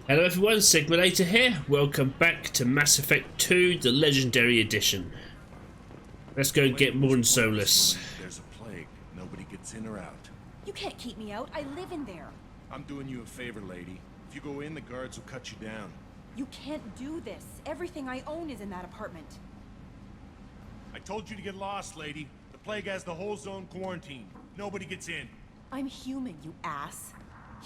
Hello everyone, Sigmulator here. Welcome back to Mass Effect 2, the Legendary Edition. Let's go get Morn Solus. There's a plague. Nobody gets in or out. You can't keep me out. I live in there. I'm doing you a favor, lady. If you go in, the guards will cut you down. You can't do this. Everything I own is in that apartment. I told you to get lost, lady. The plague has the whole zone quarantined. Nobody gets in. I'm human, you ass.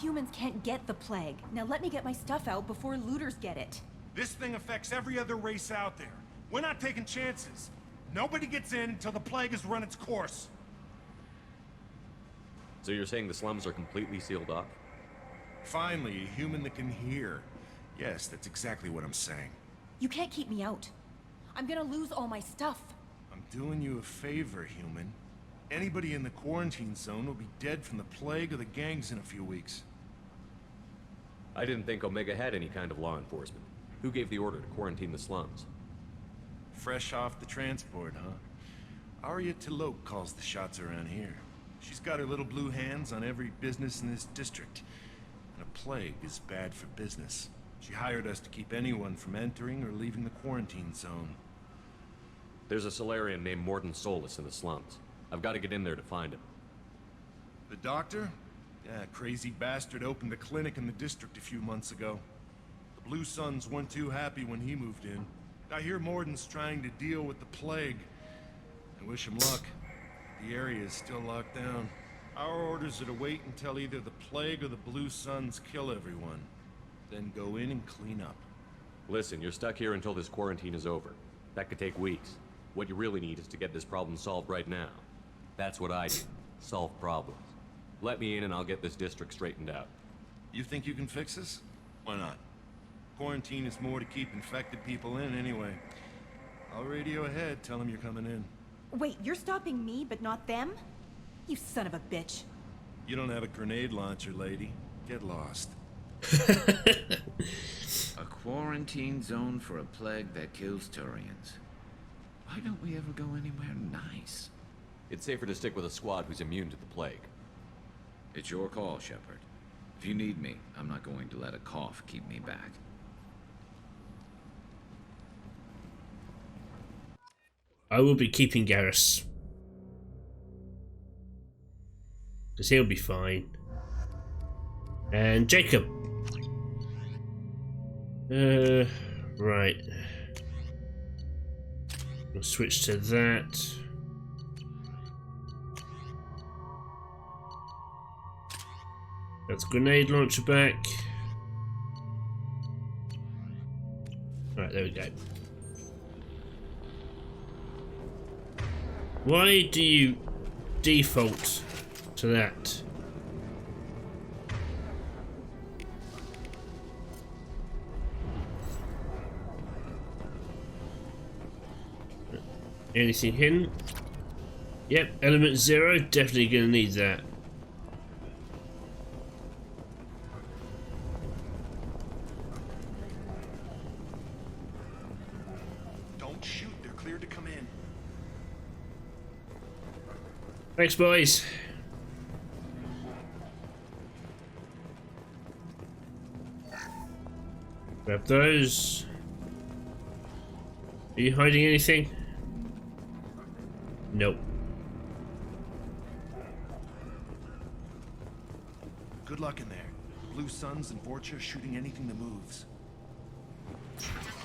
Humans can't get the plague. Now let me get my stuff out before looters get it. This thing affects every other race out there. We're not taking chances. Nobody gets in until the plague has run its course. So you're saying the slums are completely sealed off? Finally, a human that can hear. Yes, that's exactly what I'm saying. You can't keep me out. I'm gonna lose all my stuff. I'm doing you a favor, human. Anybody in the quarantine zone will be dead from the plague or the gangs in a few weeks. I didn't think Omega had any kind of law enforcement. Who gave the order to quarantine the slums? Fresh off the transport, huh? Arya Tilok calls the shots around here. She's got her little blue hands on every business in this district. And a plague is bad for business. She hired us to keep anyone from entering or leaving the quarantine zone. There's a Solarian named Morton Solus in the slums. I've got to get in there to find him. The doctor? Yeah, crazy bastard opened a clinic in the district a few months ago. The Blue Suns weren't too happy when he moved in. I hear Morton's trying to deal with the plague. I wish him luck. The area is still locked down. Our orders are to wait until either the plague or the Blue Suns kill everyone. Then go in and clean up. Listen, you're stuck here until this quarantine is over. That could take weeks. What you really need is to get this problem solved right now. That's what I do. Solve problems. Let me in and I'll get this district straightened out. You think you can fix this? Why not? Quarantine is more to keep infected people in anyway. I'll radio ahead, tell them you're coming in. Wait, you're stopping me, but not them? You son of a bitch. You don't have a grenade launcher, lady. Get lost. A quarantine zone for a plague that kills Turians. Why don't we ever go anywhere nice? It's safer to stick with a squad who's immune to the plague. It's your call, Shepard. If you need me, I'm not going to let a cough keep me back. I will be keeping Garrus. Because he'll be fine. And Jacob. Right. We'll switch to that. That's grenade launcher back. Alright, there we go. Why do you default to that? Anything hidden? Yep, element 0, definitely gonna need that. Don't shoot, they're cleared to come in. Thanks, boys. Grab those. Are you hiding anything? Nope. Good luck in there. Blue Suns and Vorcha shooting anything that moves.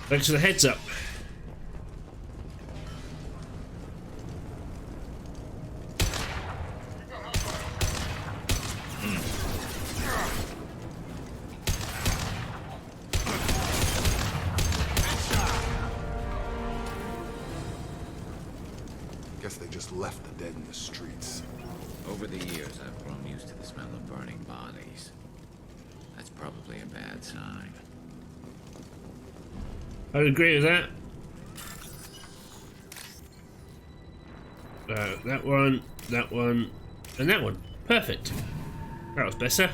Thanks for the heads up. Guess they just left the dead in the streets. Over the years, I've grown used to the smell of burning bodies. That's probably a bad sign. I would agree with that. That one, and that one. Perfect. That was better.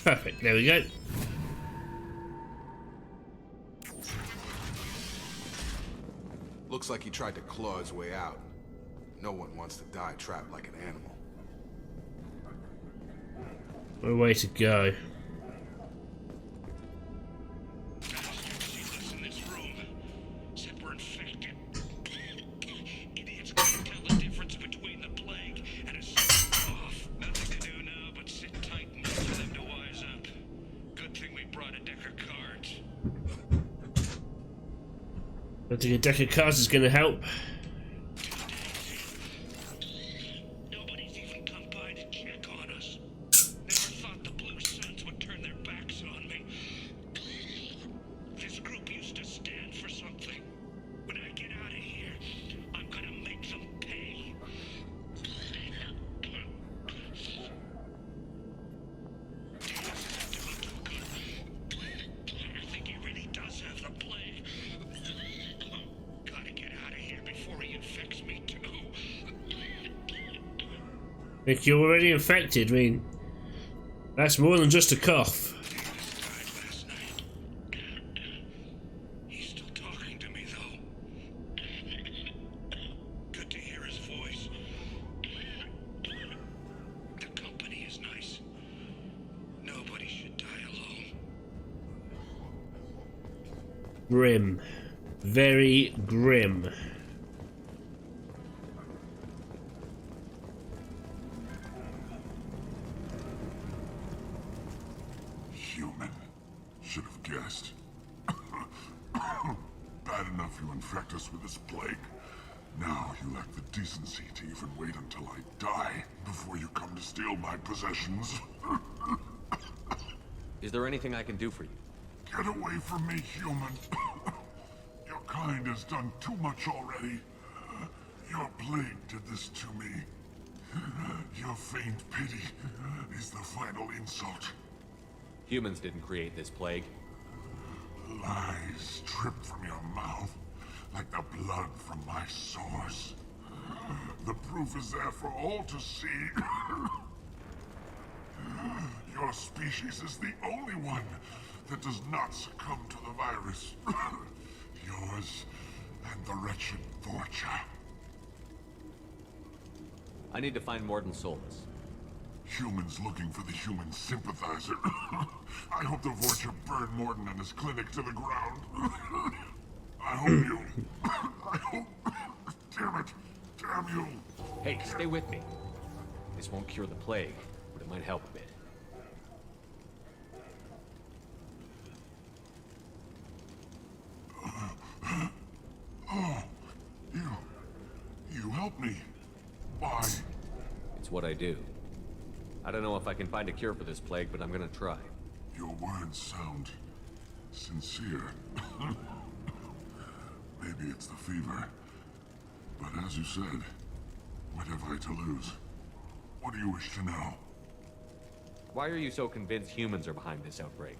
Perfect, there we go. Looks like he tried to claw his way out. No one wants to die trapped like an animal. What a way to go. I think a deck of cards is going to help. Nobody's even come by to check on us. Never thought the Blue Suns would turn their backs on me. This group used to stand for something. When I get out of here, I'm gonna make them pay. I think he really does have the plague. Gotta get out of here before he infects me too. If you're already infected, I mean, that's more than just a cough. Last night. He's still talking to me though. Good to hear his voice. The company is nice. Nobody should die alone. Grim. Very grim. Human. Should have guessed. Bad enough you infect us with this plague. Now you lack the decency to even wait until I die before you come to steal my possessions. Is there anything I can do for you? Get away from me, human. Your kind has done too much already. Your plague did this to me. Your faint pity is the final insult. Humans didn't create this plague. Lies drip from your mouth like the blood from my sores. The proof is there for all to see. Your species is the only one that does not succumb to the virus. Yours and the wretched Vorcha. I need to find Morden Solus. Humans looking for the human sympathizer. I hope the Vorcha burn Morden and his clinic to the ground. I hope you... I hope... Damn it. Damn you. Hey, stay with me. This won't cure the plague, but it might help a bit. Oh, you helped me. Why? It's what I do. I don't know if I can find a cure for this plague, but I'm gonna try. Your words sound sincere. Maybe it's the fever. But as you said, what have I to lose? What do you wish to know? Why are you so convinced humans are behind this outbreak?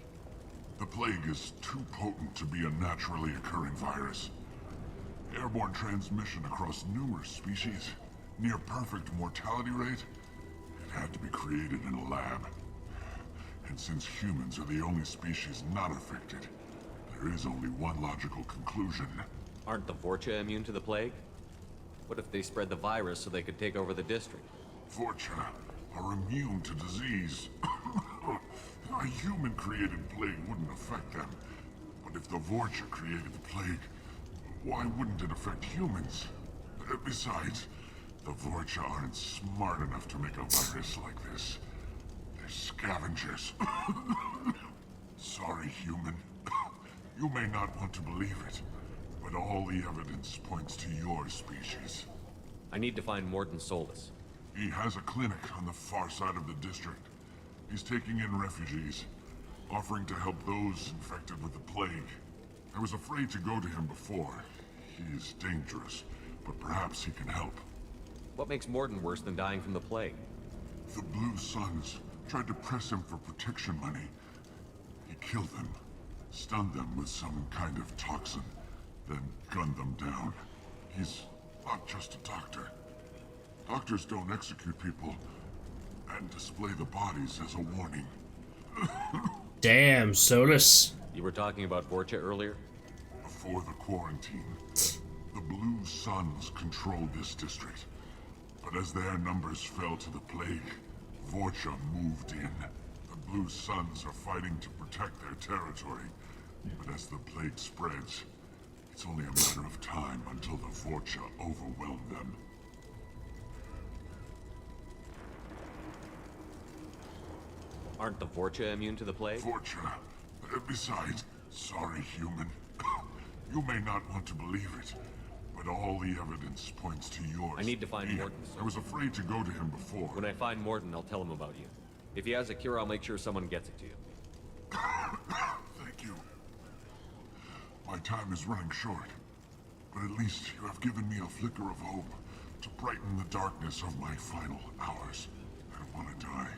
The plague is too potent to be a naturally occurring virus. Airborne transmission across numerous species, near perfect mortality rate. It had to be created in a lab. And since humans are the only species not affected, there is only one logical conclusion. Aren't the Vorcha immune to the plague? What if they spread the virus so they could take over the district? Vorcha are immune to disease. A human-created plague wouldn't affect them. But if the Vorcha created the plague, why wouldn't it affect humans? Besides, the Vorcha aren't smart enough to make a virus like this. They're scavengers. Sorry, human. You may not want to believe it, but all the evidence points to your species. I need to find Morden Solus. He has a clinic on the far side of the district. He's taking in refugees, offering to help those infected with the plague. I was afraid to go to him before. He is dangerous, but perhaps he can help. What makes Morden worse than dying from the plague? The Blue Suns tried to press him for protection money. He killed them, stunned them with some kind of toxin, then gunned them down. He's not just a doctor. Doctors don't execute people and display the bodies as a warning. Damn, Solus. You were talking about Vorcha earlier? Before the quarantine, the Blue Suns controlled this district. But as their numbers fell to the plague, Vorcha moved in. The Blue Suns are fighting to protect their territory. But as the plague spreads, it's only a matter of time until the Vorcha overwhelm them. Aren't the Vorcha immune to the plague? Vorcha. Besides, sorry, human. You may not want to believe it, but all the evidence points to yours. I need to find Morton. I was afraid to go to him before. When I find Morton, I'll tell him about you. If he has a cure, I'll make sure someone gets it to you. Thank you. My time is running short, but at least you have given me a flicker of hope to brighten the darkness of my final hours. I don't want to die.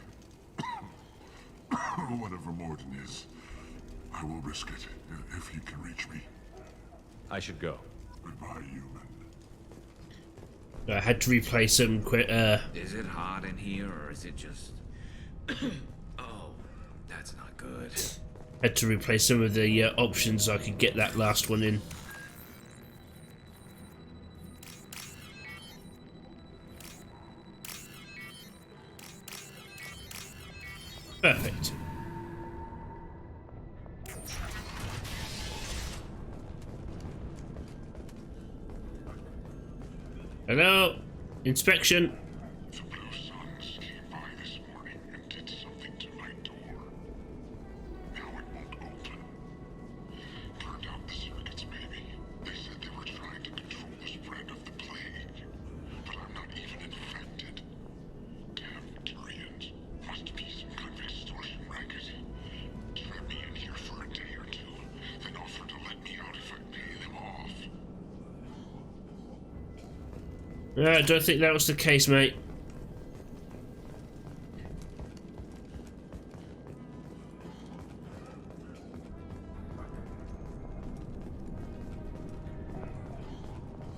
Whatever Morton is, I will risk it if he can reach me. I should go. Goodbye, human. I had to replace him quick. Is it hot in here, or is it just... Oh, that's not good. Had to replace some of the options so I could get that last one in. Perfect. Hello? Inspection. The Blue Suns came by this morning and did something to my door. Now it won't open. Turned out the circuits, maybe. They said they were trying to control the spread of the plague. But I'm not even infected. Damn Turians. Must be some kind of extortion racket. Trap me in here for a day or two, then offer to let me out if I pay them off. I don't think that was the case, mate.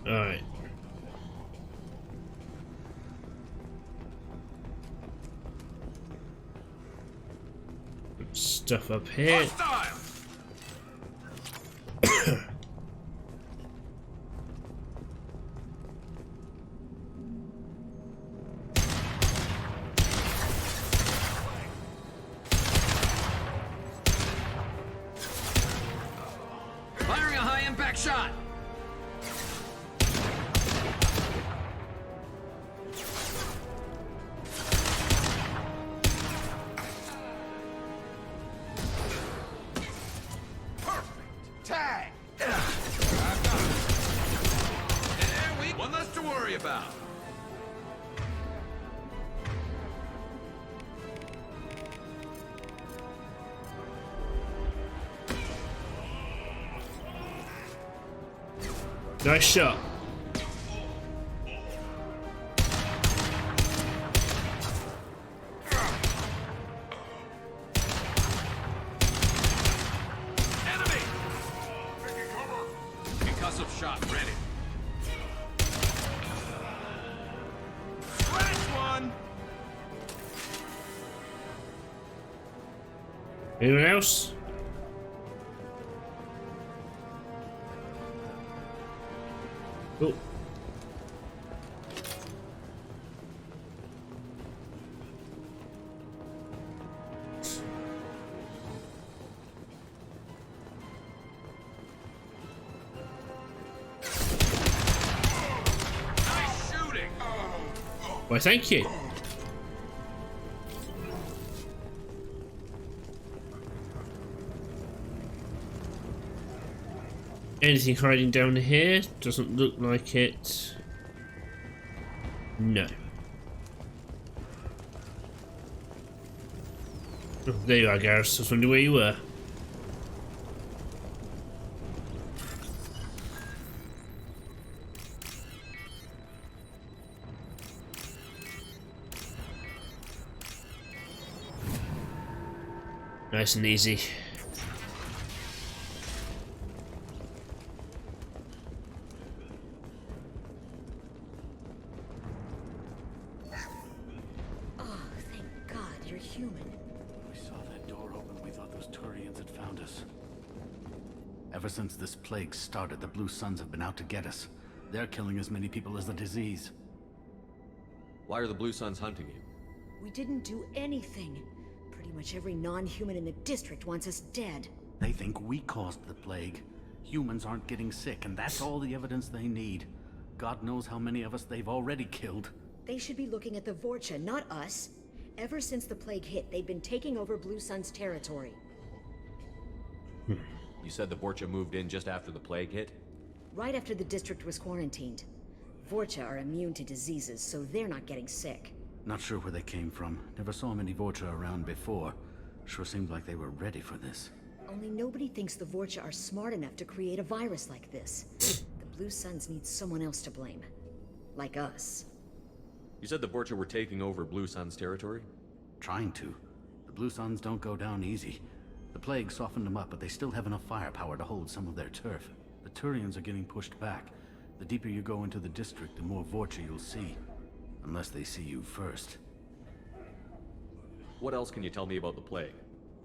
Alright. Stuff up here. Firing a high-impact shot! Tag! One less to worry about. Nice shot. Enemy! Concussive shot ready. Scratch one! Anyone else? Oh. Nice shooting! Why, thank you. Anything hiding down here? Doesn't look like it. No. Oh, there you are, Gareth. I was wondering where you were. Nice and easy. Oh, thank God you're human. I saw that door vicious. Ever since this plague started, the Blue Suns have been out to get us. They're killing as many people as the disease. Why are the Blue Suns hunting you? We didn't do anything. Pretty much every non-human in the district wants us dead. They think we caused the plague. Humans aren't getting sick, and that's all the evidence they need. God knows how many of us they've already killed. They should be looking at the Vorcha, not us. Ever since the plague hit, they've been taking over Blue Sun's territory. You said the Vorcha moved in just after the plague hit? Right after the district was quarantined. Vorcha are immune to diseases, so they're not getting sick. Not sure where they came from. Never saw many Vorcha around before. Sure seemed like they were ready for this. Only nobody thinks the Vorcha are smart enough to create a virus like this. The Blue Suns need someone else to blame. Like us. You said the Vorcha were taking over Blue Sun's territory? Trying to. The Blue Suns don't go down easy. The plague softened them up, but they still have enough firepower to hold some of their turf. The Turians are getting pushed back. The deeper you go into the district, the more Vorcha you'll see. Unless they see you first. What else can you tell me about the plague?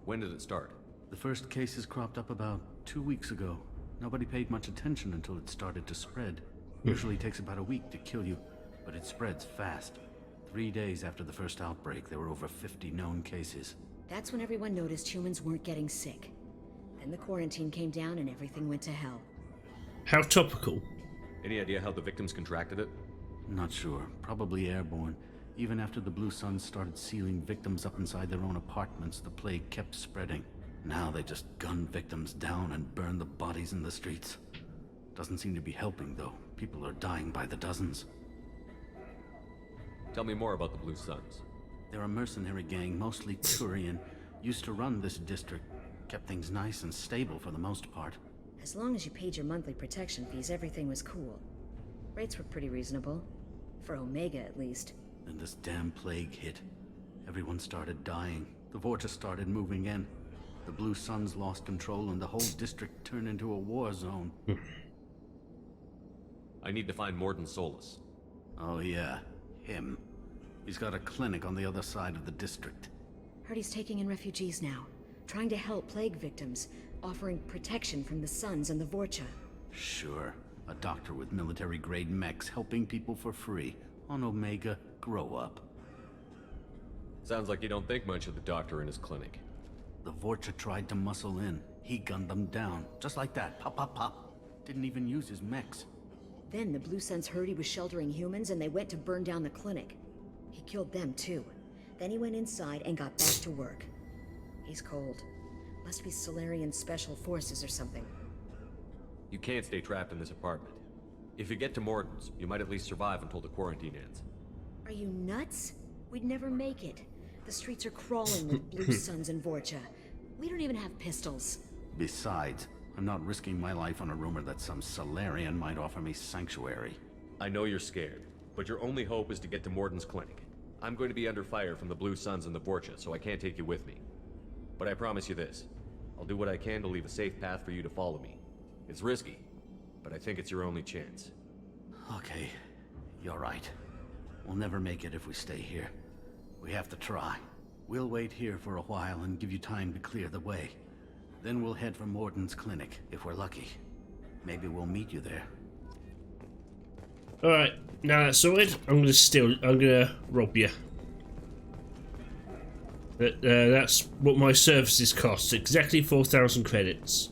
When did it start? The first cases cropped up about 2 weeks ago. Nobody paid much attention until it started to spread. Usually takes about a week to kill you, but it spreads fast. 3 days after the first outbreak, there were over 50 known cases. That's when everyone noticed humans weren't getting sick. Then the quarantine came down and everything went to hell. How topical. Any idea how the victims contracted it? Not sure. Probably airborne. Even after the Blue Suns started sealing victims up inside their own apartments, the plague kept spreading. Now they just gun victims down and burn the bodies in the streets. Doesn't seem to be helping, though. People are dying by the dozens. Tell me more about the Blue Suns. They're a mercenary gang, mostly Turian. Used to run this district. Kept things nice and stable for the most part. As long as you paid your monthly protection fees, everything was cool. Rates were pretty reasonable. For Omega, at least. Then this damn plague hit. Everyone started dying. The Vorcha started moving in. The Blue Suns lost control and the whole district turned into a war zone. I need to find Morden Solus. Oh yeah, him. He's got a clinic on the other side of the district. Heard he's taking in refugees now. Trying to help plague victims. Offering protection from the Suns and the Vorcha. Sure. A doctor with military-grade mechs helping people for free. On Omega, grow up. Sounds like you don't think much of the doctor in his clinic. The Vorcha tried to muscle in. He gunned them down. Just like that. Pop, pop, pop. Didn't even use his mechs. Then the Blue Suns heard he was sheltering humans and they went to burn down the clinic. He killed them too. Then he went inside and got back to work. He's cold. Must be Solarian Special Forces or something. You can't stay trapped in this apartment. If you get to Morden's, you might at least survive until the quarantine ends. Are you nuts? We'd never make it. The streets are crawling with Blue Suns and Vorcha. We don't even have pistols. Besides, I'm not risking my life on a rumor that some Solarian might offer me sanctuary. I know you're scared, but your only hope is to get to Morden's clinic. I'm going to be under fire from the Blue Suns and the Vorcha, so I can't take you with me. But I promise you this. I'll do what I can to leave a safe path for you to follow me. It's risky, but I think it's your only chance. Okay, you're right. We'll never make it if we stay here. We have to try. We'll wait here for a while and give you time to clear the way. Then we'll head for Morden's clinic, if we're lucky. Maybe we'll meet you there. Alright, now that's sorted, I'm gonna rob you. That's what my services cost, exactly 4,000 credits.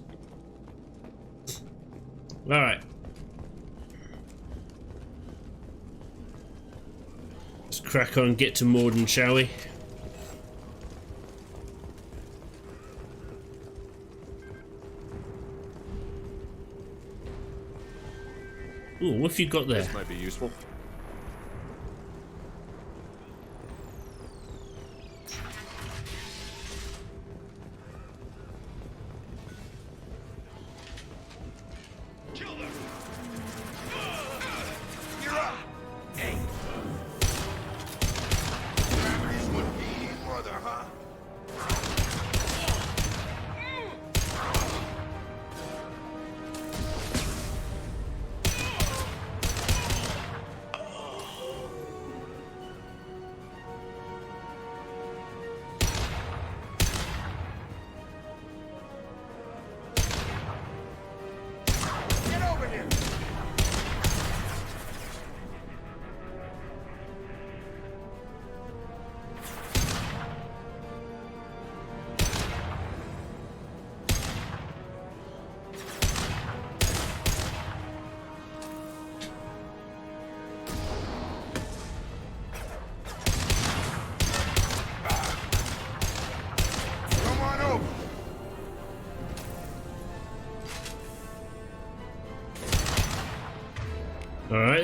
Alright. Let's crack on and get to Morden, shall we? Ooh, what have you got there? This might be useful. Kill them! You're up! Hey! Memories would be mother, huh?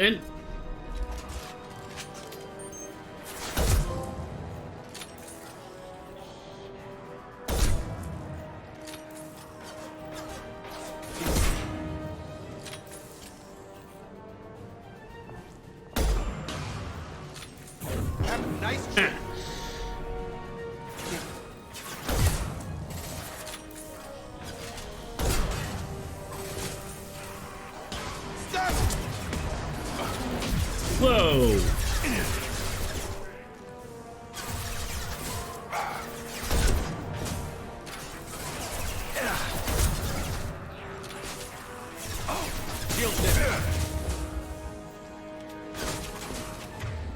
then. Whoa!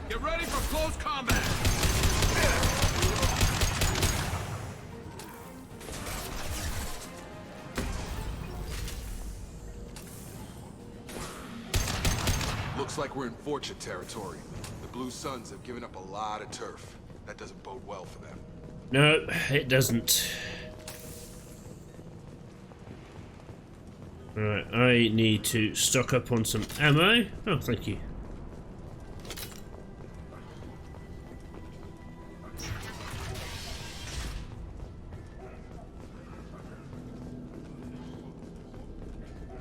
Get ready for close combat! Looks like we're in Vorcha territory. The Blue Suns have given up a lot of turf. That doesn't bode well for them. No, it doesn't. Alright, I need to stock up on some ammo. Oh, thank you.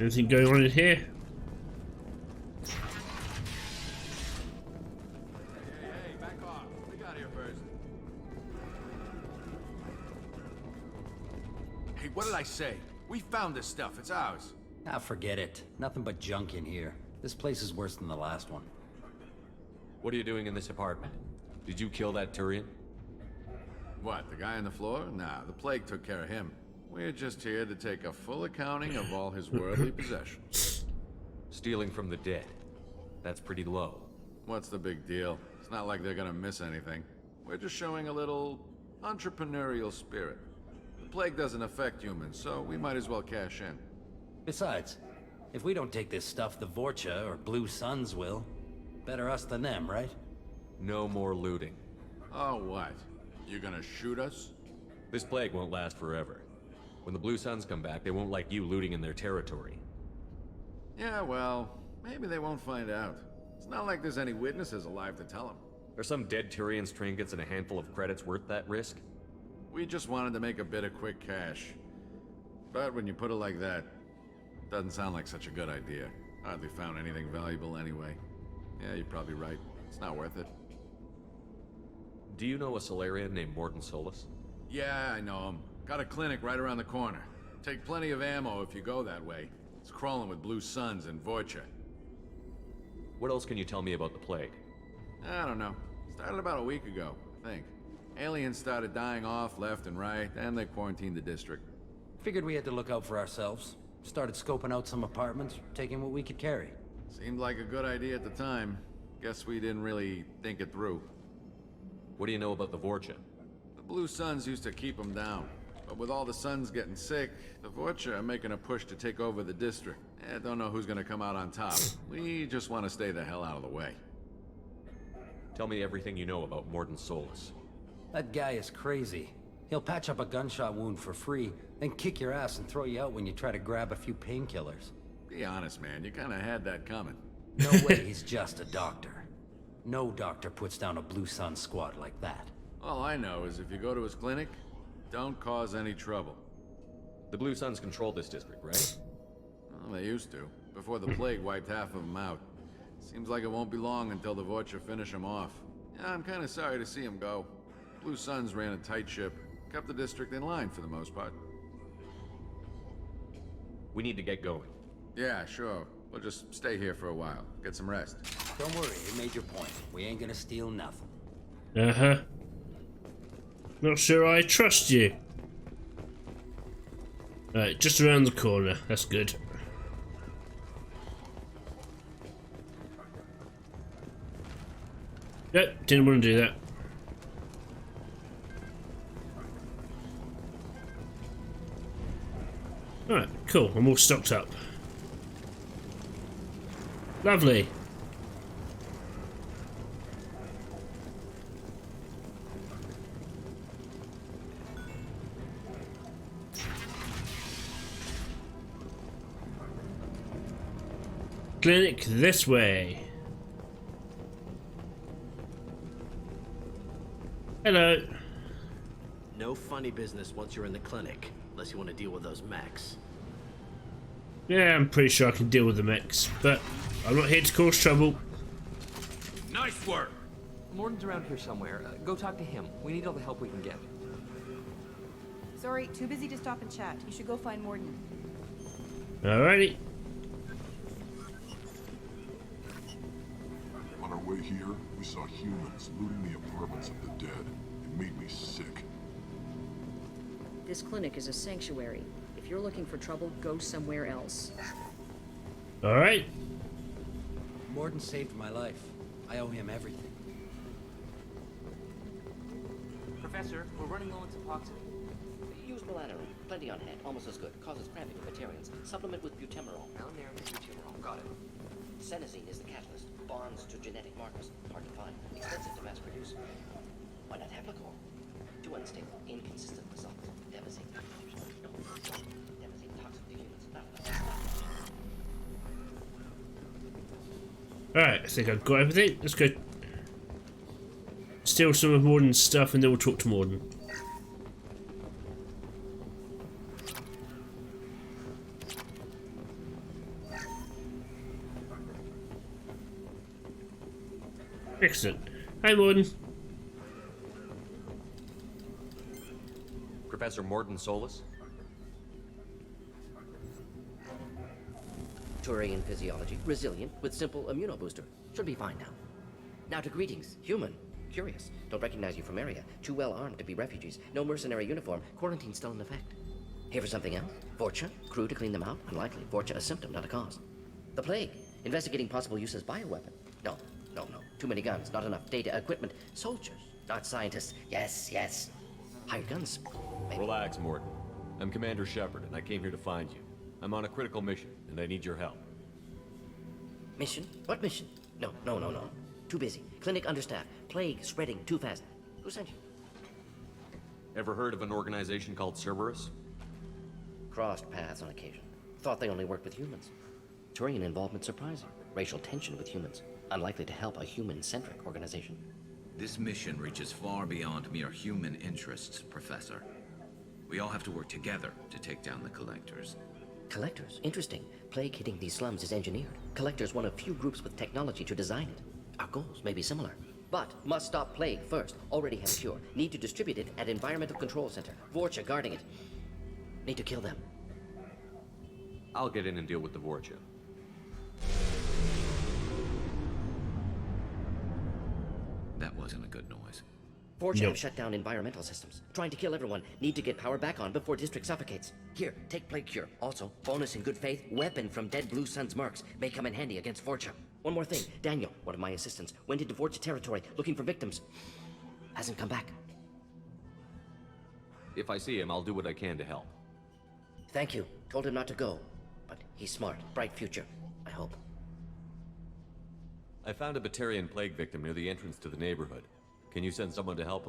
Anything going on in here? Hey, back off. We got here first. Hey, what did I say? We found this stuff. It's ours. Ah, forget it. Nothing but junk in here. This place is worse than the last one. What are you doing in this apartment? Did you kill that Turian? What, the guy on the floor? Nah, the plague took care of him. We're just here to take a full accounting of all his worldly possessions. Stealing from the dead. That's pretty low. What's the big deal? It's not like they're gonna miss anything. We're just showing a little entrepreneurial spirit. The plague doesn't affect humans, so we might as well cash in. Besides, if we don't take this stuff, the Vorcha or Blue Suns will. Better us than them, right? No more looting. Oh, what? You gonna shoot us? This plague won't last forever. When the Blue Suns come back, they won't like you looting in their territory. Yeah, well, maybe they won't find out. It's not like there's any witnesses alive to tell them. Are some dead Turians' trinkets and a handful of credits worth that risk? We just wanted to make a bit of quick cash. But when you put it like that, it doesn't sound like such a good idea. Hardly found anything valuable anyway. Yeah, you're probably right. It's not worth it. Do you know a Solarian named Morden Solus? Yeah, I know him. Got a clinic right around the corner. Take plenty of ammo if you go that way. It's crawling with Blue Suns and Vorcha. What else can you tell me about the plague? I don't know. Started about a week ago, I think. Aliens started dying off left and right, and they quarantined the district. Figured we had to look out for ourselves. Started scoping out some apartments, taking what we could carry. Seemed like a good idea at the time. Guess we didn't really think it through. What do you know about the Vorcha? The Blue Suns used to keep them down. But with all the Suns getting sick, the Vorcha are making a push to take over the district. Don't know who's gonna come out on top. We just want to stay the hell out of the way. Tell me everything you know about Morden Solus. That guy is crazy. He'll patch up a gunshot wound for free, then kick your ass and throw you out when you try to grab a few painkillers. Be honest, man. You kinda had that coming. No way he's just a doctor. No doctor puts down a Blue Sun squad like that. All I know is if you go to his clinic, don't cause any trouble. The Blue Suns control this district, right? Well, they used to, before the plague wiped half of them out. Seems like it won't be long until the Vorcha finish them off. Yeah, I'm kinda sorry to see them go. Blue Suns ran a tight ship, kept the district in line for the most part. We need to get going. Yeah, sure. We'll just stay here for a while, get some rest. Don't worry, you made your point. We ain't gonna steal nothing. Uh-huh. Not sure I trust you. Alright, just around the corner. That's good. Yep, didn't want to do that. Alright, cool. I'm all stocked up. Lovely. Clinic this way. Hello. No funny business once you're in the clinic, unless you want to deal with those mechs. Yeah, I'm pretty sure I can deal with the mechs, but I'm not here to cause trouble. Nice work! Morton's around here somewhere. Go talk to him. We need all the help we can get. Sorry, too busy to stop and chat. You should go find Morden. Alrighty. On our way here, we saw humans looting the apartments of the dead. It made me sick. This clinic is a sanctuary. If you're looking for trouble, go somewhere else. Alright. Morden saved my life. I owe him everything. Professor, we're running low on Topical. Use melanorin. Plenty on hand. Almost as good. Causes cramping in vegetarians. Supplement with butemerol. Malnarin and butemerol. Got it. Senesine is the catalyst. Bonds to genetic markers. Hard to find. Expensive to mass produce. Why not Topical? Too unstable. Inconsistent results. Devastating. No. Devastating. Toxic to humans. Not enough. Alright, I think I've got everything. Let's go steal some of Morden's stuff and then we'll talk to Morden. Excellent. Hi, Morden. Professor Morden Solus? Turian physiology. Resilient with simple immunobooster. Should be fine now. Now to greetings. Human. Curious. Don't recognize you from area. Too well armed to be refugees. No mercenary uniform. Quarantine still in effect. Here for something else? Vorcha? Crew to clean them out? Unlikely. Vorcha a symptom, not a cause. The plague. Investigating possible use as bioweapon. No. Too many guns. Not enough data, equipment. Soldiers. Not scientists. Yes. Hired guns. Maybe. Relax, Morden. I'm Commander Shepard, and I came here to find you. I'm on a critical mission, and I need your help. Mission? What mission? No. Too busy. Clinic understaffed. Plague spreading too fast. Who sent you? Ever heard of an organization called Cerberus? Crossed paths on occasion. Thought they only worked with humans. Turian involvement surprising. Racial tension with humans. Unlikely to help a human-centric organization. This mission reaches far beyond mere human interests, Professor. We all have to work together to take down the Collectors. Collectors? Interesting. Plague hitting these slums is engineered. Collectors one of few groups with technology to design it. Our goals may be similar. But must stop plague first. Already have a cure. Need to distribute it at Environmental Control Center. Vorcha guarding it. Need to kill them. I'll get in and deal with the Vorcha. That wasn't a good noise. Vorcha have shut down environmental systems. Trying to kill everyone. Need to get power back on before district suffocates. Here, take plague cure. Also, bonus in good faith, weapon from dead Blue Sun's mercs. May come in handy against Vorcha. One more thing. Daniel, one of my assistants, went into Vorcha territory looking for victims. Hasn't come back. If I see him, I'll do what I can to help. Thank you. Told him not to go. But he's smart. Bright future. I hope. I found a Batarian plague victim near the entrance to the neighborhood. Can you send someone to help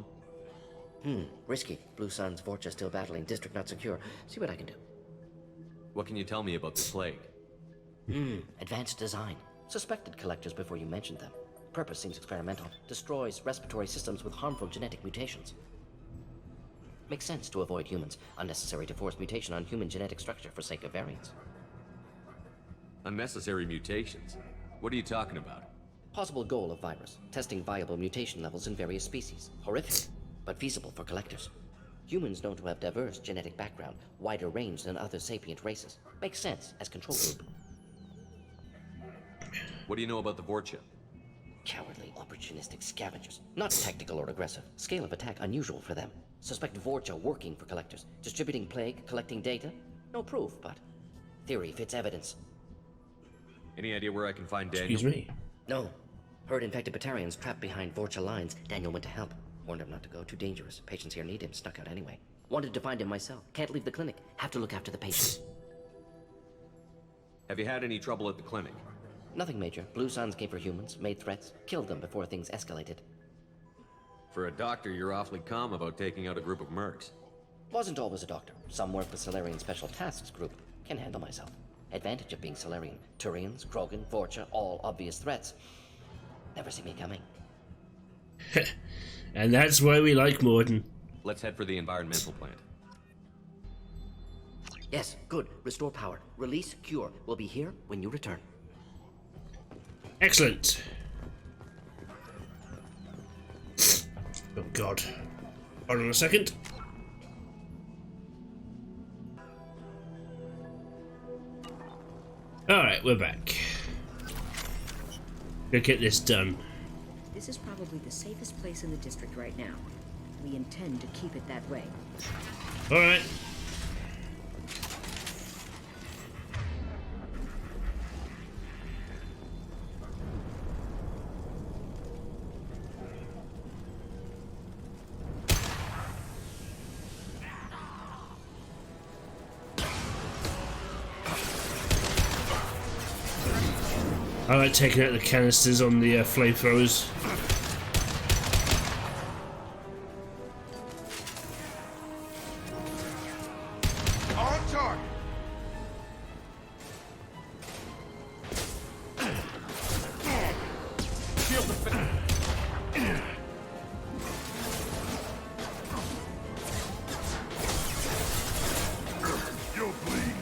him? Risky. Blue Sun's Vorcha still battling. District not secure. See what I can do. What can you tell me about this plague? Advanced design. Suspected collectors before you mentioned them. Purpose seems experimental. Destroys respiratory systems with harmful genetic mutations. Makes sense to avoid humans. Unnecessary to force mutation on human genetic structure for sake of variants. Unnecessary mutations? What are you talking about? Possible goal of virus. Testing viable mutation levels in various species. Horrific, but feasible for collectors. Humans known to have diverse genetic background, wider range than other sapient races. Makes sense as control group. What do you know about the Vorcha? Cowardly, opportunistic scavengers. Not tactical or aggressive. Scale of attack unusual for them. Suspect Vorcha working for collectors. Distributing plague, collecting data. No proof, but theory fits evidence. Any idea where I can find Daniel? Excuse me? No. Heard infected Batarians trapped behind Vorcha lines. Daniel went to help. Warned him not to go. Too dangerous. Patients here need him. Snuck out anyway. Wanted to find him myself. Can't leave the clinic. Have to look after the patients. Have you had any trouble at the clinic? Nothing major. Blue Suns came for humans, made threats, killed them before things escalated. For a doctor, you're awfully calm about taking out a group of mercs. Wasn't always a doctor. Some work with Solarian Special Tasks Group. Can handle myself. Advantage of being Solarian. Turians, Krogan, Vorcha, all obvious threats. Never see me coming. And that's why we like Morden. Let's head for the environmental plant. Yes, good. Restore power. Release cure. We'll be here when you return. Excellent. Oh God. Hold on a second. Alright, we're back. Go get this done. This is probably the safest place in the district right now. We intend to keep it that way. Alright. I like taking out the canisters on the flamethrowers. On target. Shield the You'll bleed.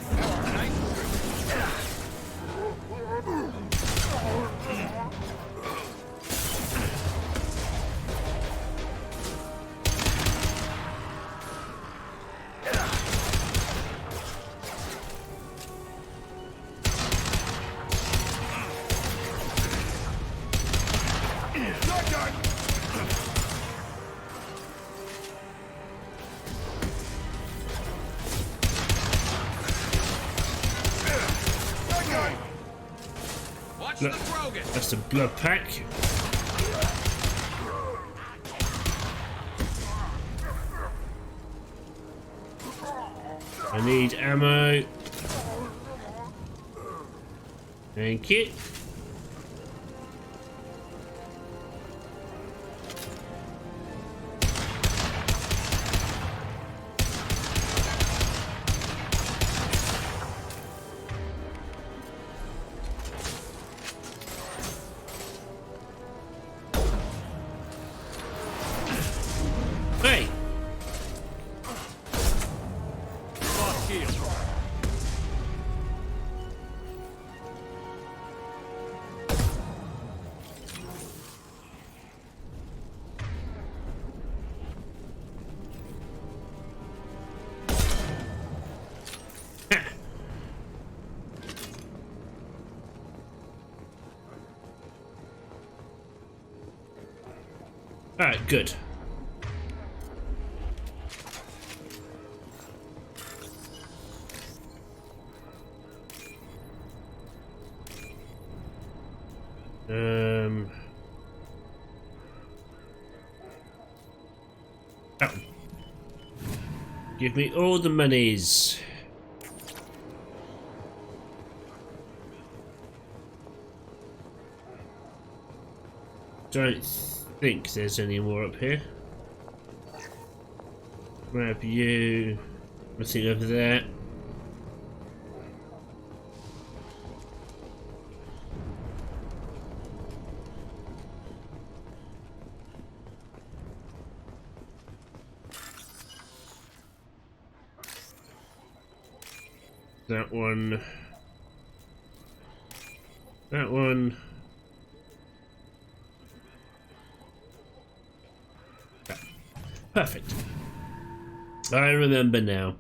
Watch Look, the Krogan. that's the blood pack. I need ammo. Thank you. Hey! Lost shield. Alright, good. Oh. Give me all the monies. Don't think there's any more up here. Grab you. Nothing over there. That one. That one. Perfect. I remember now.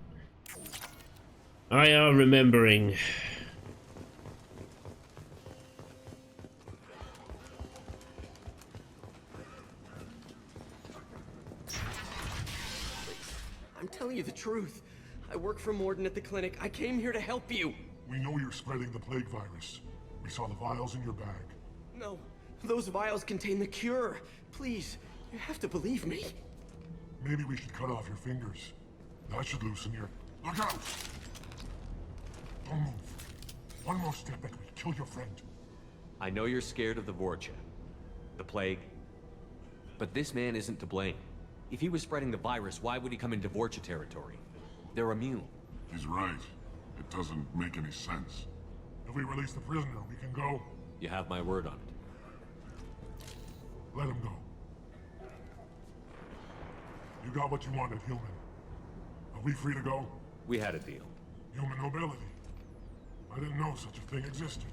I are remembering. I'm telling you the truth. I work for Morden at the clinic. I came here to help you. We know you're spreading the plague virus. We saw the vials in your bag. No, those vials contain the cure. Please, you have to believe me. Maybe we should cut off your fingers. That should loosen your... Look out! Don't move. One more step and we kill your friend. I know you're scared of the Vorcha, the plague, but this man isn't to blame. If he was spreading the virus, why would he come into Vorcha territory? They're immune. He's right. It doesn't make any sense. If we release the prisoner, we can go. You have my word on it. Let him go. got what you wanted, human. Are we free to go? We had a deal. Human nobility. I didn't know such a thing existed.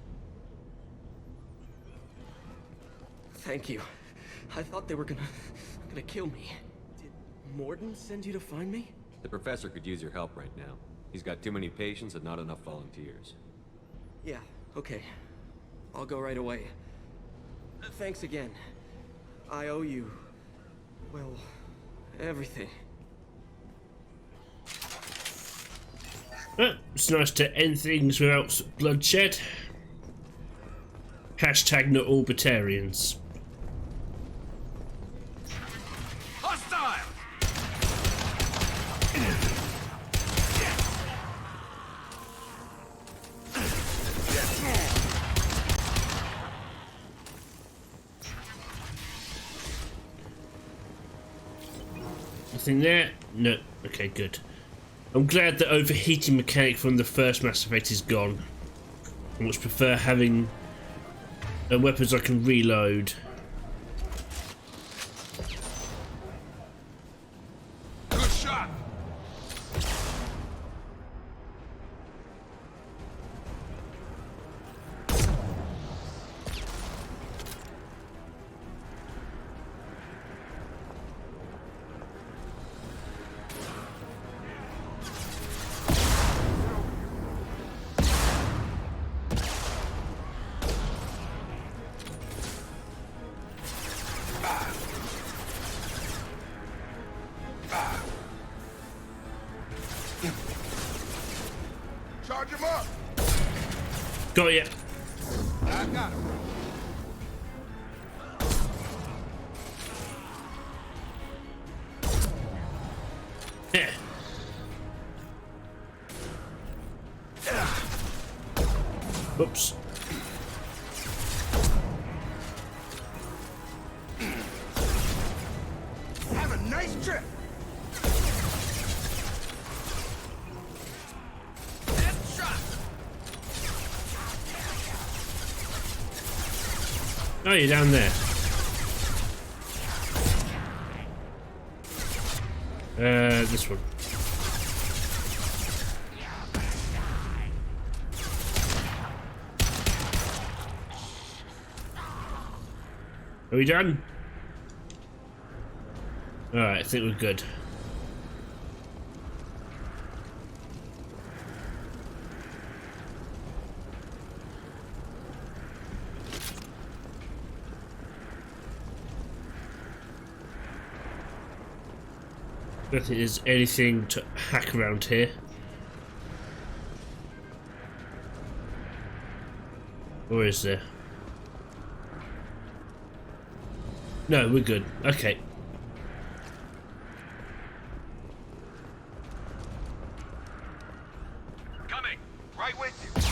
Thank you. I thought they were gonna kill me. Did Morden send you to find me? The professor could use your help right now. He's got too many patients and not enough volunteers. Yeah, okay. I'll go right away. Thanks again. I owe you, well, everything. It's nice to end things without bloodshed. Hashtag not all Batarians. Hostile! Nothing there? No. Okay, good. I'm glad the overheating mechanic from the first Mass Effect is gone. I much prefer having weapons I can reload. Good shot! Charge him up! Got ya. I got him. Yeah. Oops. Have a nice trip! Oh, you're down there. This one. Are we done? Alright, I think we're good. I don't think there's anything to hack around here. Or is there? No, we're good. Okay. Coming! Right with you!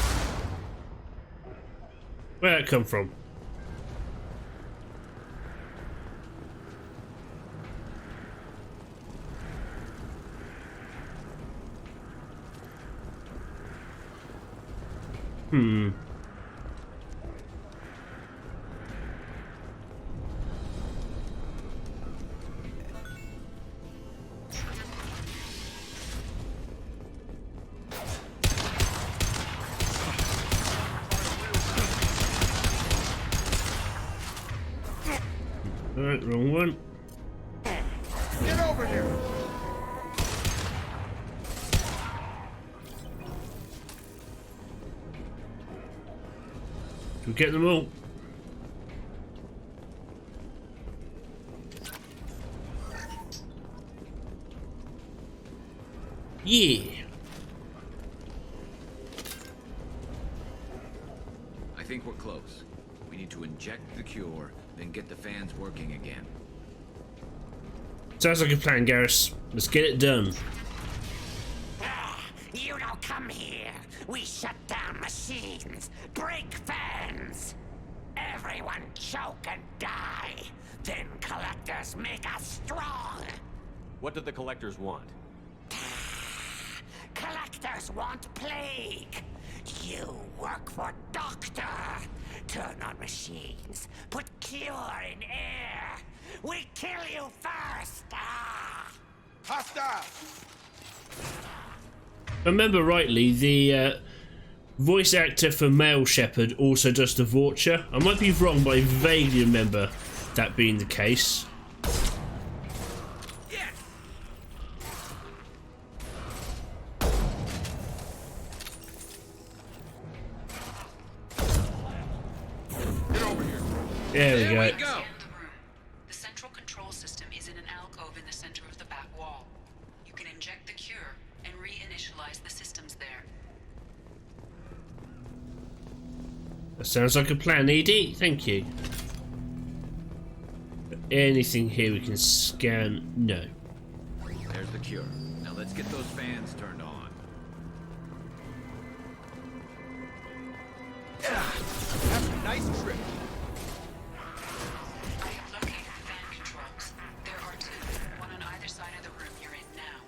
Where'd that come from? Alright, wrong one. Get over here! Did we get them all? Yeah. I think we're close. We need to inject the cure, then get the fans working again. Sounds like a plan, Garrus. Let's get it done. You don't come here. We shut down machines, break fans. Everyone choke and die. Then collectors make us strong. What did the collectors want? Collectors want plague. You work for Doctor. Turn on machines. Put cure in air. We kill you first. Hostile! If I remember rightly, the voice actor for Male Shepherd also does the Vulture. I might be wrong, but I vaguely remember that being the case. There we go. The central control system is in an alcove in the center of the back wall. You can inject the cure and reinitialize the systems there. That sounds like a plan, ED. Thank you. Anything here we can scan? No. There's the cure. Now let's get those fans turned on. Have a nice trip. I have located the fan controls. There are two, one on either side of the room you're in now.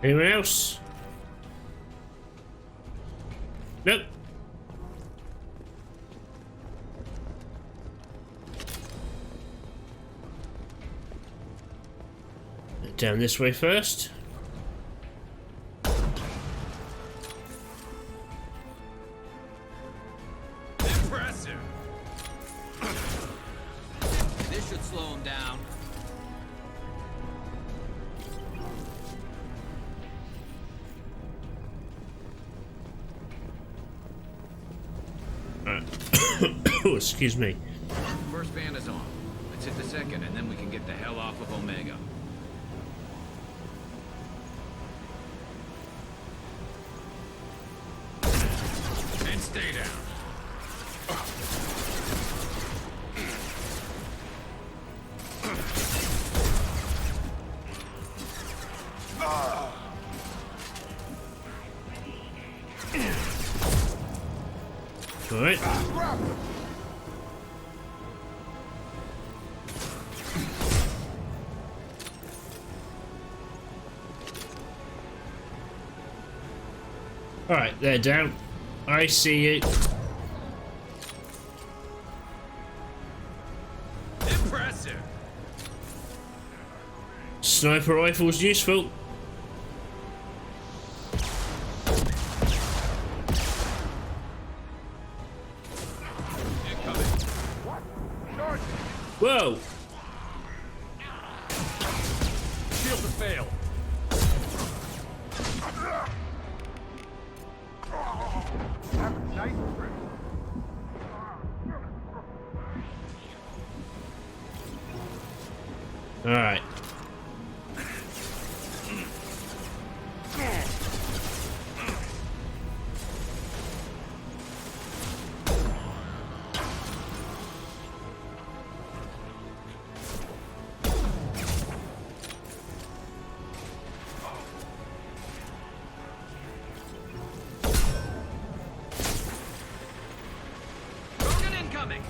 Anyone else? Nope. Down this way first. Impressive. This should slow him down. Oh, excuse me. First fan is on. Let's hit the second, and then we can get the hell off of Omega. And stay down. All right. All right, they're down. I see you. Impressive. Sniper rifle's useful. Incoming. Whoa! Shield to fail. Have a nice trip. All right. Token incoming.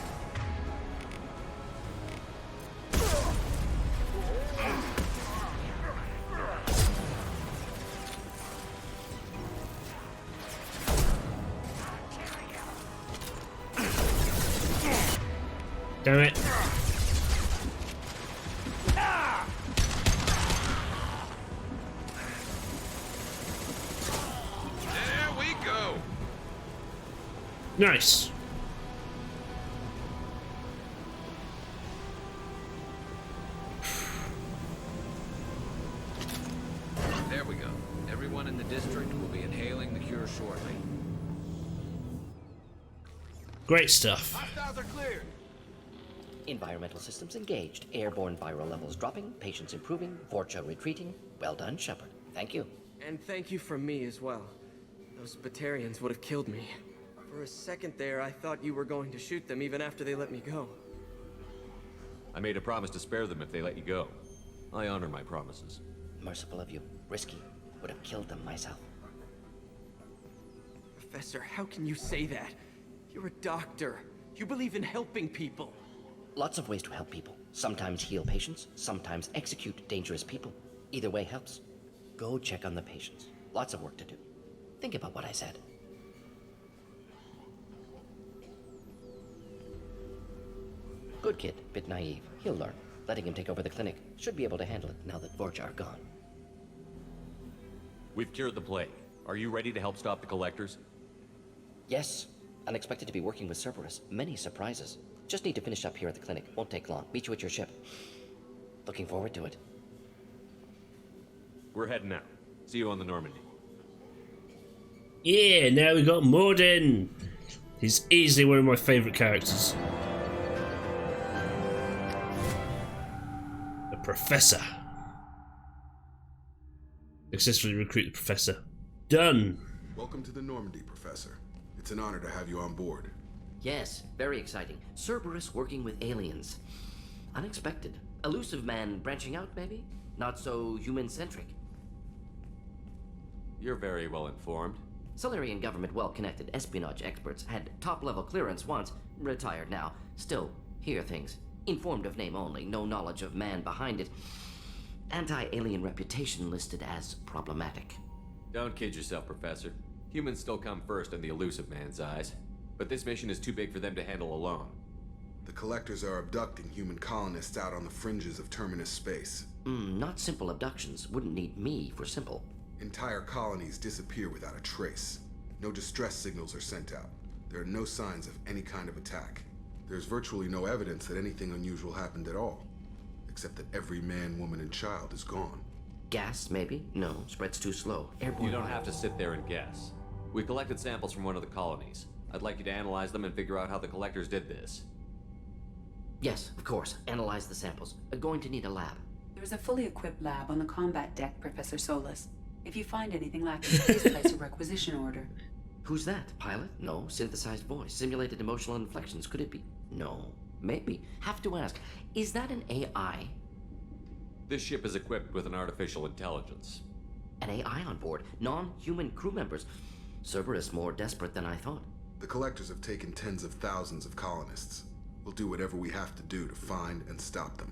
Damn it. There we go. Nice. There we go. Everyone in the district will be inhaling the cure shortly. Great stuff. Hostiles are cleared. Environmental systems engaged. Airborne viral levels dropping. Patients improving. Vorcha retreating. Well done, Shepard. Thank you. And thank you from me as well. Those Batarians would have killed me. For a second there, I thought you were going to shoot them even after they let me go. I made a promise to spare them if they let you go. I honor my promises. Merciful of you. Risky. Would have killed them myself. Professor, how can you say that? You're a doctor. You believe in helping people. Lots of ways to help people. Sometimes heal patients, sometimes execute dangerous people. Either way helps. Go check on the patients. Lots of work to do. Think about what I said. Good kid, bit naive. He'll learn. Letting him take over the clinic. Should be able to handle it now that Vorcha are gone. We've cured the plague. Are you ready to help stop the collectors? Yes. Unexpected to be working with Cerberus. Many surprises. Just need to finish up here at the clinic. Won't take long. Meet you at your ship. Looking forward to it. We're heading out. See you on the Normandy. Yeah, now we got Morden. He's easily one of my favourite characters. The Professor. Successfully recruit the Professor. Done. Welcome to the Normandy, Professor. It's an honor to have you on board. Yes, very exciting. Cerberus working with aliens. Unexpected. Elusive man branching out, maybe? Not so human-centric. You're very well informed. Solarian government well-connected espionage experts had top-level clearance once, retired now. Still, hear things. Informed of name only, no knowledge of man behind it. Anti-alien reputation listed as problematic. Don't kid yourself, Professor. Humans still come first in the elusive man's eyes. But this mission is too big for them to handle alone. The Collectors are abducting human colonists out on the fringes of Terminus space. Not simple abductions. Wouldn't need me for simple. Entire colonies disappear without a trace. No distress signals are sent out. There are no signs of any kind of attack. There's virtually no evidence that anything unusual happened at all. Except that every man, woman, and child is gone. Gas, maybe? No, spreads too slow. Airborne. You don't have to sit there and guess. We collected samples from one of the colonies. I'd like you to analyze them and figure out how the Collectors did this. Yes, of course. Analyze the samples. Going to need a lab. There's a fully equipped lab on the combat deck, Professor Solus. If you find anything lacking, please place a requisition order. Who's that? Pilot? No. Synthesized voice. Simulated emotional inflections. Could it be? No. Maybe. Have to ask. Is that an AI? This ship is equipped with an artificial intelligence. An AI on board? Non-human crew members? Cerberus more desperate than I thought. The Collectors have taken tens of thousands of colonists. We'll do whatever we have to do to find and stop them.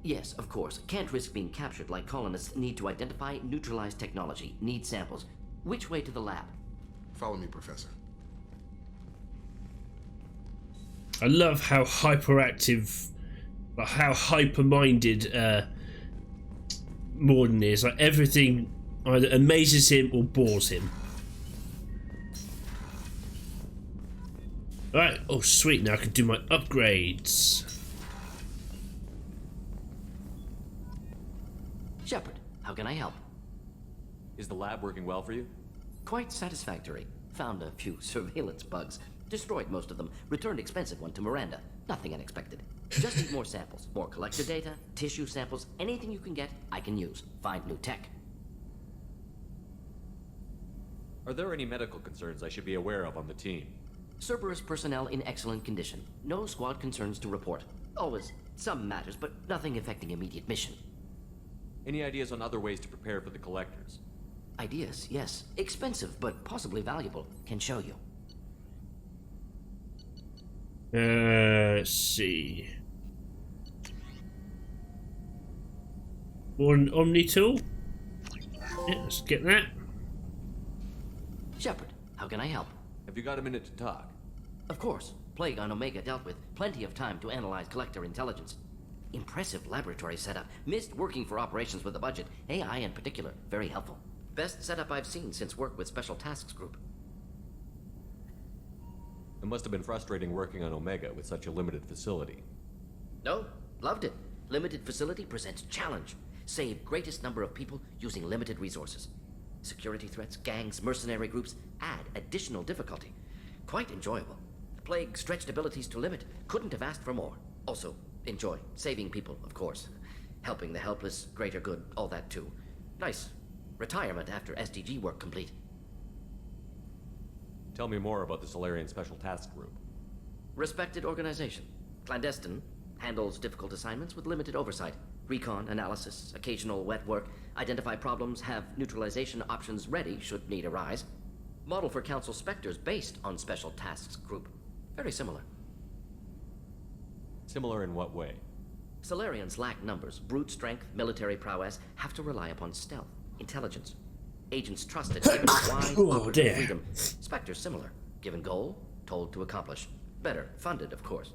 Yes, of course. Can't risk being captured like colonists. Need to identify, neutralize technology. Need samples. Which way to the lab? Follow me, Professor. I love how hyperactive, how hyper-minded Morden is. Like, everything either amazes him or bores him. Right, oh sweet, now I can do my upgrades. Shepard, how can I help? Is the lab working well for you? Quite satisfactory. Found a few surveillance bugs. Destroyed most of them. Returned expensive one to Miranda. Nothing unexpected. Just need more samples. More collector data, tissue samples, anything you can get, I can use. Find new tech. Are there any medical concerns I should be aware of on the team? Cerberus personnel in excellent condition. No squad concerns to report. Always some matters, but nothing affecting immediate mission. Any ideas on other ways to prepare for the Collectors? Ideas, yes. Expensive, but possibly valuable. Can show you. Let's see. One Omni tool. Yeah, let's get that. Shepard, how can I help? Have you got a minute to talk? Of course. Plague on Omega dealt with. Plenty of time to analyze Collector intelligence. Impressive laboratory setup. Missed working for operations with a budget. AI in particular. Very helpful. Best setup I've seen since work with Special Tasks Group. It must have been frustrating working on Omega with such a limited facility. No, loved it. Limited facility presents challenge. Save greatest number of people using limited resources. Security threats, gangs, mercenary groups add additional difficulty. Quite enjoyable. Plague stretched abilities to limit. Couldn't have asked for more. Also, enjoy. Saving people, of course. Helping the helpless, greater good, all that too. Nice. Retirement after SDG work complete. Tell me more about the Solarian Special Task Group. Respected organization. Clandestine. Handles difficult assignments with limited oversight. Recon, analysis, occasional wet work. Identify problems, have neutralization options ready should need arise. Model for Council Spectres based on Special Tasks Group. Very similar. Similar in what way? Solarians lack numbers, brute strength, military prowess, have to rely upon stealth, intelligence. Agents trusted, given wide Oh, operative dear. freedom. Spectre similar. Given goal, told to accomplish. Better, funded, of course.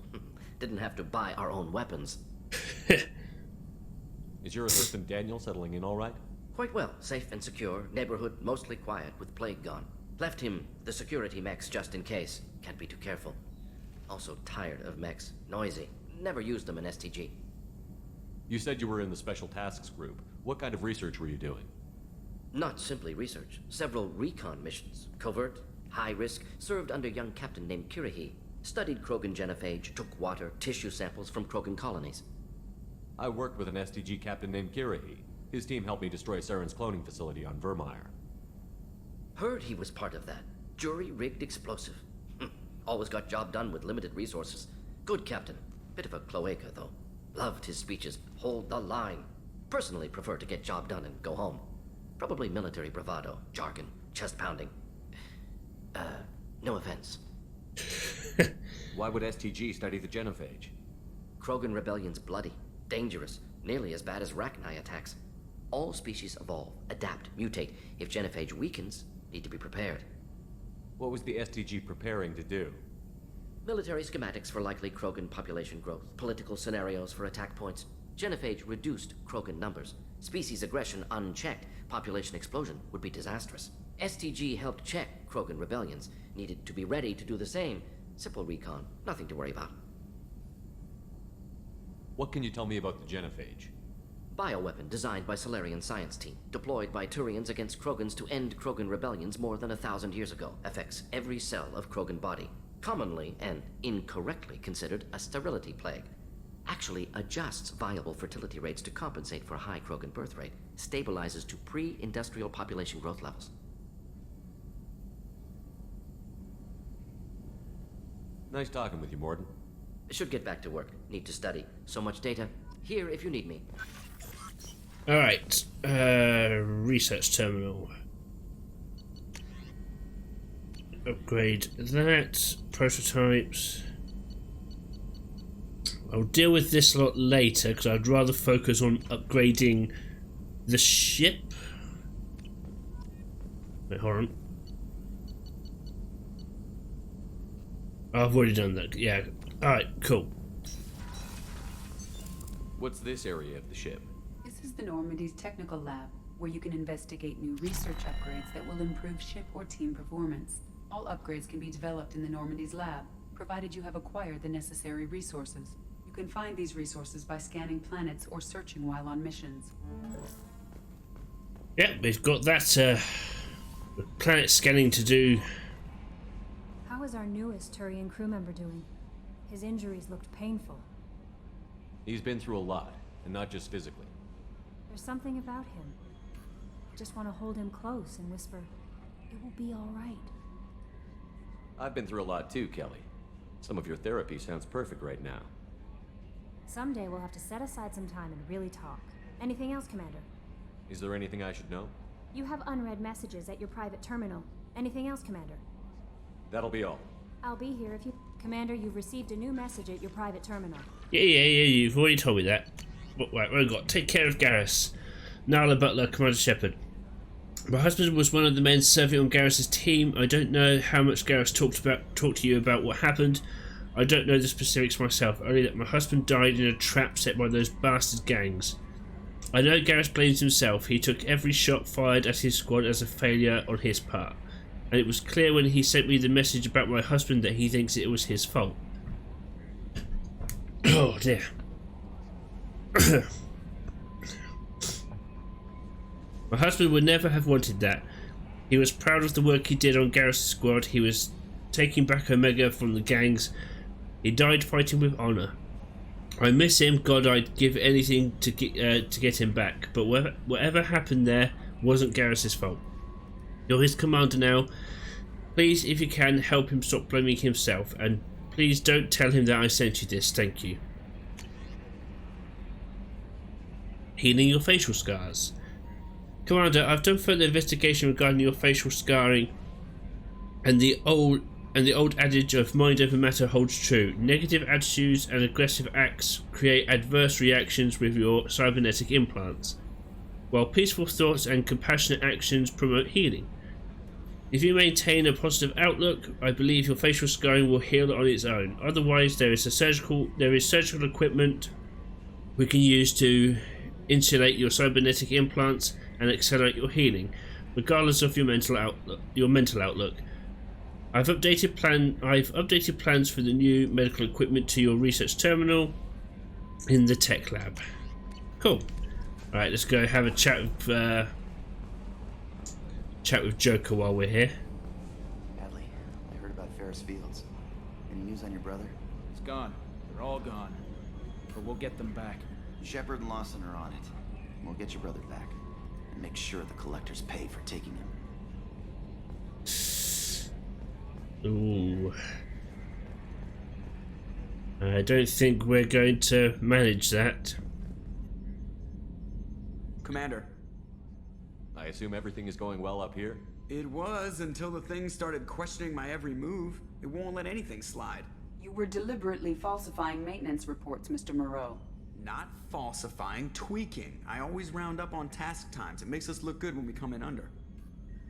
Didn't have to buy our own weapons. Is your assistant Daniel settling in all right? Quite well. Safe and secure. Neighborhood mostly quiet with plague gone. Left him the security mechs just in case. Can't be too careful. Also tired of mechs. Noisy. Never used them in STG. You said you were in the Special Tasks Group. What kind of research were you doing? Not simply research. Several recon missions. Covert, high risk, served under a young captain named Kirihi. Studied Krogan genophage, took water, tissue samples from Krogan colonies. I worked with an STG captain named Kirihi. His team helped me destroy Saren's cloning facility on Vermeer. Heard he was part of that. Jury-rigged explosive. Always got job done with limited resources. Good captain. Bit of a cloaca, though. Loved his speeches. Hold the line. Personally prefer to get job done and go home. Probably military bravado, jargon, chest pounding. No offense. Why would STG study the genophage? Krogan rebellion's bloody, dangerous, nearly as bad as Rachni attacks. All species evolve, adapt, mutate. If genophage weakens, need to be prepared. What was the STG preparing to do? Military schematics for likely Krogan population growth, political scenarios for attack points. Genophage reduced Krogan numbers. Species aggression unchecked, population explosion would be disastrous. STG helped check Krogan rebellions, needed to be ready to do the same. Simple recon, nothing to worry about. What can you tell me about the genophage? Bioweapon designed by Solarian science team, deployed by Turians against Krogans to end Krogan rebellions more than 1,000 years ago. Affects every cell of Krogan body. Commonly and incorrectly considered a sterility plague. Actually adjusts viable fertility rates to compensate for a high Krogan birth rate. Stabilizes to pre-industrial population growth levels. Nice talking with you, Morden. Should get back to work. Need to study. So much data. Here if you need me. Alright, research terminal. Upgrade that. Prototypes. I'll deal with this a lot later because I'd rather focus on upgrading the ship. Wait, hold on. I've already done that, yeah. Alright, cool. What's this area of the ship? This is the Normandy's technical lab, where you can investigate new research upgrades that will improve ship or team performance. All upgrades can be developed in the Normandy's lab, provided you have acquired the necessary resources. You can find these resources by scanning planets or searching while on missions. Yeah, we've got that planet scanning to do. How is our newest Turian crew member doing? His injuries looked painful. He's been through a lot, and not just physically. There's something about him. I just want to hold him close and whisper, "It will be all right." I've been through a lot too, Kelly. Some of your therapy sounds perfect right now. Someday we'll have to set aside some time and really talk. Anything else, Commander? Is there anything I should know? You have unread messages at your private terminal. Anything else, Commander? That'll be all. I'll be here if you... Commander, you've received a new message at your private terminal. Yeah, you've already told me that. Right, what have we got? Take care of Garrus. Nala Butler, Commander Shepard. My husband was one of the men serving on Garrus's team. I don't know how much Garrus talked to you about what happened. I don't know the specifics myself, only that my husband died in a trap set by those bastard gangs. I know Garrus blames himself. He took every shot fired at his squad as a failure on his part. And it was clear when he sent me the message about my husband that he thinks it was his fault. Oh dear. My husband would never have wanted that. He was proud of the work he did on Garrus' squad. He was taking back Omega from the gangs. He died fighting with honor. I miss him. God, I'd give anything to get him back. But whatever happened there wasn't Garrus' fault. You're his commander now. Please, if you can, help him stop blaming himself. And please don't tell him that I sent you this. Thank you. Healing your facial scars. Commander, I've done further investigation regarding your facial scarring, and the old adage of mind over matter holds true. Negative attitudes and aggressive acts create adverse reactions with your cybernetic implants. while peaceful thoughts and compassionate actions promote healing. If you maintain a positive outlook, I believe your facial scarring will heal on its own. Otherwise, there is surgical equipment we can use to insulate your cybernetic implants and accelerate your healing, regardless of your mental outlook. I've updated plans for the new medical equipment to your research terminal in the tech lab. Cool. All right, let's go have a chat with Joker while we're here. Hadley, I heard about Ferris Fields. Any news on your brother? He's gone. They're all gone. But we'll get them back. Shepard and Lawson are on it. We'll get your brother back. And make sure the collectors pay for taking him. Ooh. I don't think we're going to manage that. Commander. I assume everything is going well up here? It was until the thing started questioning my every move. It won't let anything slide. You were deliberately falsifying maintenance reports, Mr. Moreau. Not falsifying, tweaking. I always round up on task times. It makes us look good when we come in under.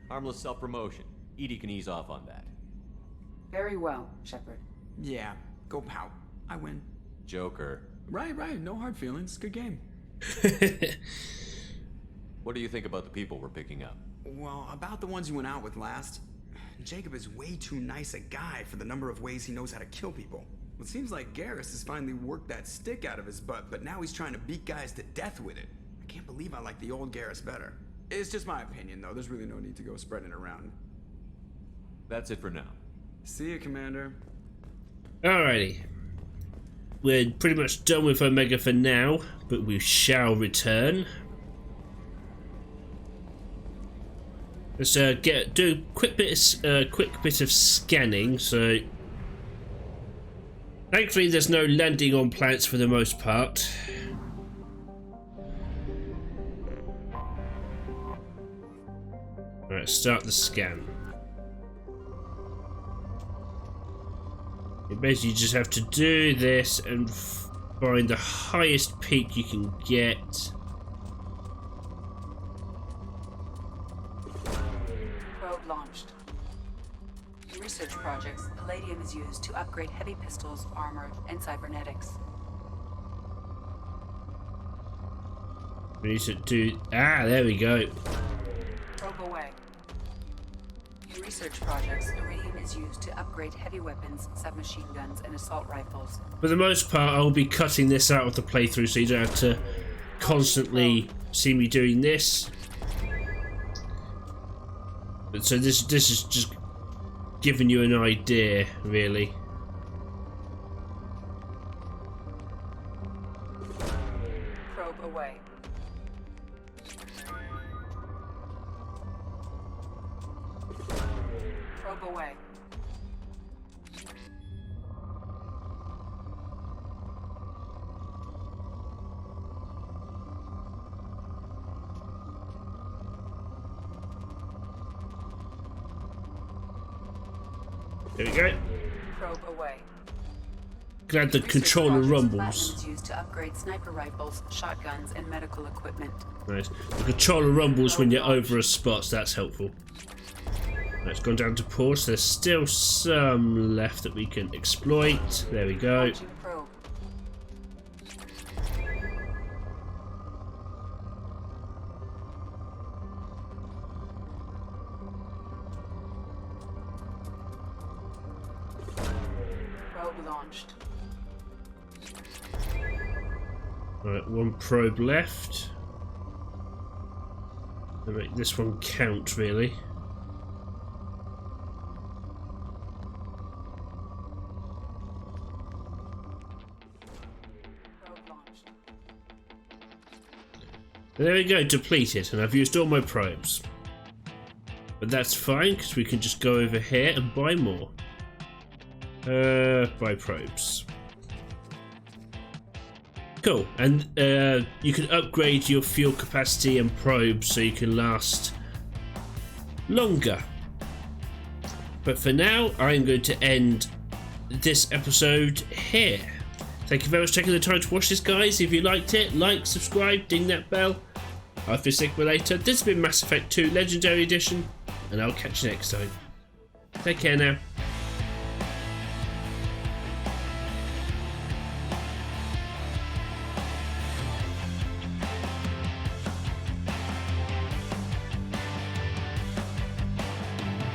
Harmless self-promotion. EDI can ease off on that. Very well, Shepard. Yeah, go pout. I win. Joker. Right. No hard feelings. Good game. What do you think about the people we're picking up? Well, about the ones you went out with last. Jacob is way too nice a guy for the number of ways he knows how to kill people. It seems like Garrus has finally worked that stick out of his butt, but now he's trying to beat guys to death with it. I can't believe I like the old Garrus better. It's just my opinion, though. There's really no need to go spreading it around. That's it for now. See you, Commander. Alrighty. We're pretty much done with Omega for now, but we shall return. Let's do a quick bit of scanning. So, thankfully, there's no landing on planets for the most part. Alright, start the scan. You basically just have to do this and find the highest peak you can get. Launched. In research projects, palladium is used to upgrade heavy pistols, armor, and cybernetics. We need to do... there we go. Probe away. In research projects, iridium is used to upgrade heavy weapons, submachine guns, and assault rifles. For the most part, I'll be cutting this out of the playthrough so you don't have to constantly see me doing this. But so this is just giving you an idea, really. Probe away. Probe away. There we go. Probe away. Glad the controller rumbles. Platinum is used to upgrade sniper rifles, shotguns, and medical equipment. Nice. The controller rumbles when you're over a spot, so that's helpful. It's gone down to pause. There's still some left that we can exploit. There we go. Probe. Probe launched. Alright, one probe left. I'll make this one count, really. There we go, depleted, and I've used all my probes. But that's fine, because we can just go over here and buy more. Buy probes. Cool, and you can upgrade your fuel capacity and probes so you can last longer. But for now, I'm going to end this episode here. Thank you very much for taking the time to watch this, guys. If you liked it, like, subscribe, ding that bell. I've been Sigma Later, this has been Mass Effect 2 Legendary Edition, and I'll catch you next time. Take care now.